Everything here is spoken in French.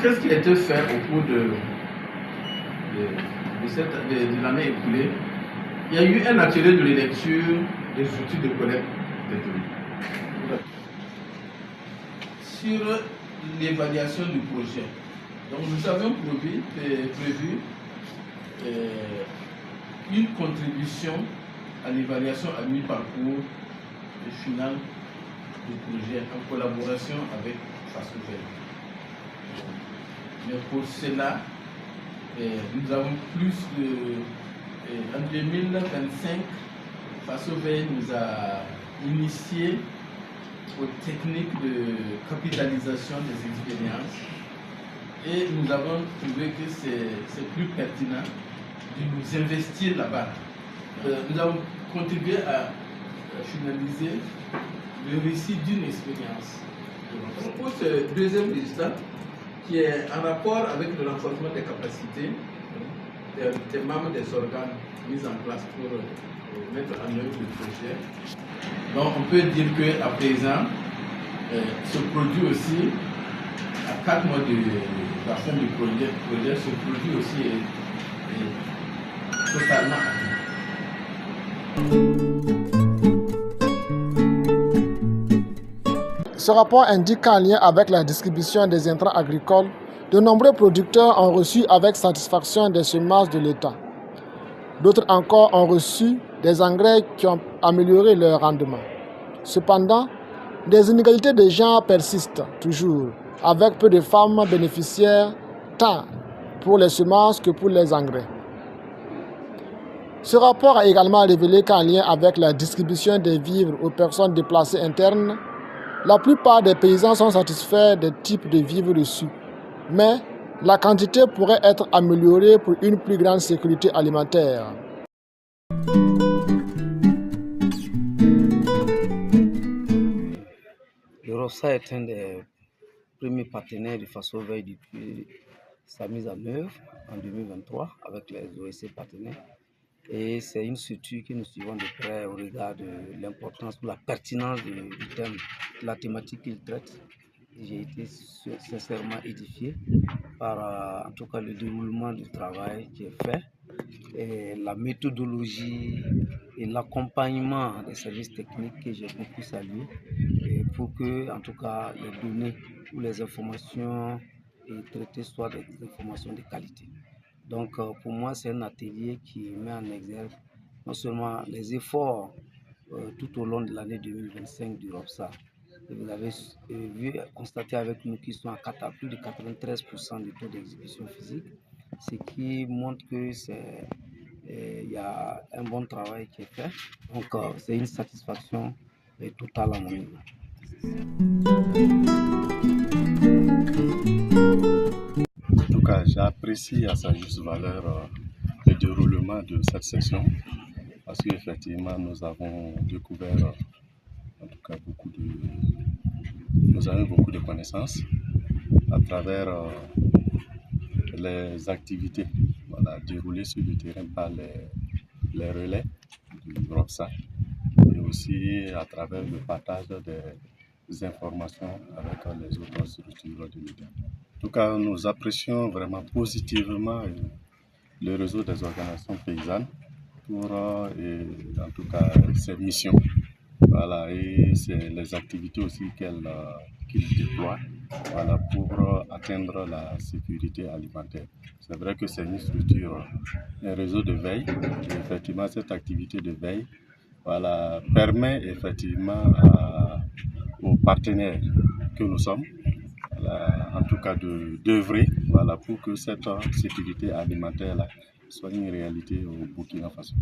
Qu'est-ce qui a été fait au cours de l'année écoulée? Il y a eu un atelier de lecture des outils de collecte des données sur l'évaluation du projet. Donc nous avions prévu une contribution à l'évaluation à mi-parcours final du projet en collaboration avec FASOVEI. Mais pour cela, nous avons plus de... en 2025, FASOVEI nous a initié aux techniques de capitalisation des expériences et nous avons trouvé que c'est plus pertinent de nous investir là-bas. Nous avons contribué à finaliser le récit d'une expérience. Pour ce deuxième résultat, qui est en rapport avec le renforcement des capacités des membres des organes mis en place pour mettre en œuvre le projet. Donc on peut dire qu'à présent, ce produit aussi, à 4 mois de la fin du projet, ce produit aussi est totalement Ce rapport indique qu'en lien avec la distribution des intrants agricoles, de nombreux producteurs ont reçu avec satisfaction des semences de l'État. D'autres encore ont reçu des engrais qui ont amélioré leur rendement. Cependant, des inégalités de genre persistent toujours, avec peu de femmes bénéficiaires tant pour les semences que pour les engrais. Ce rapport a également révélé qu'en lien avec la distribution des vivres aux personnes déplacées internes, la plupart des paysans sont satisfaits des types de vivres reçus, mais la quantité pourrait être améliorée pour une plus grande sécurité alimentaire. Le ROPSA est un des premiers partenaires du FASOVEI depuis sa mise en œuvre en 2023 avec les OSC partenaires. Et c'est une structure que nous suivons de près au regard de l'importance ou la pertinence du thème, de la thématique qu'il traite. J'ai été sincèrement édifié par en tout cas le déroulement du travail qui est fait, et la méthodologie et l'accompagnement des services techniques que j'ai pu saluer, et pour que en tout cas les données ou les informations traitées soient des informations de qualité. Donc pour moi c'est un atelier qui met en exergue non seulement les efforts tout au long de l'année 2025 du ROPSA. Et vous avez constaté avec nous qu'ils sont à plus de 93% du taux d'exécution physique, ce qui montre que il y a un bon travail qui est fait. Donc c'est une satisfaction totale à mon niveau. En tout cas, j'apprécie à sa juste valeur le déroulement de cette session, parce qu'effectivement nous avons découvert en tout cas nous avons beaucoup de connaissances à travers les activités déroulées sur le terrain par les relais du ROPSA, et aussi à travers le partage des informations avec les autres structures de l'État. En tout cas, nous apprécions vraiment positivement le réseau des organisations paysannes pour en tout cas ses missions. Voilà, et c'est les activités aussi qu'ils déploient pour atteindre la sécurité alimentaire. C'est vrai que c'est une structure, un réseau de veille, et effectivement cette activité de veille permet effectivement aux partenaires que nous sommes, en tout cas d'œuvrer pour que cette sécurité alimentaire soit une réalité au Burkina Faso.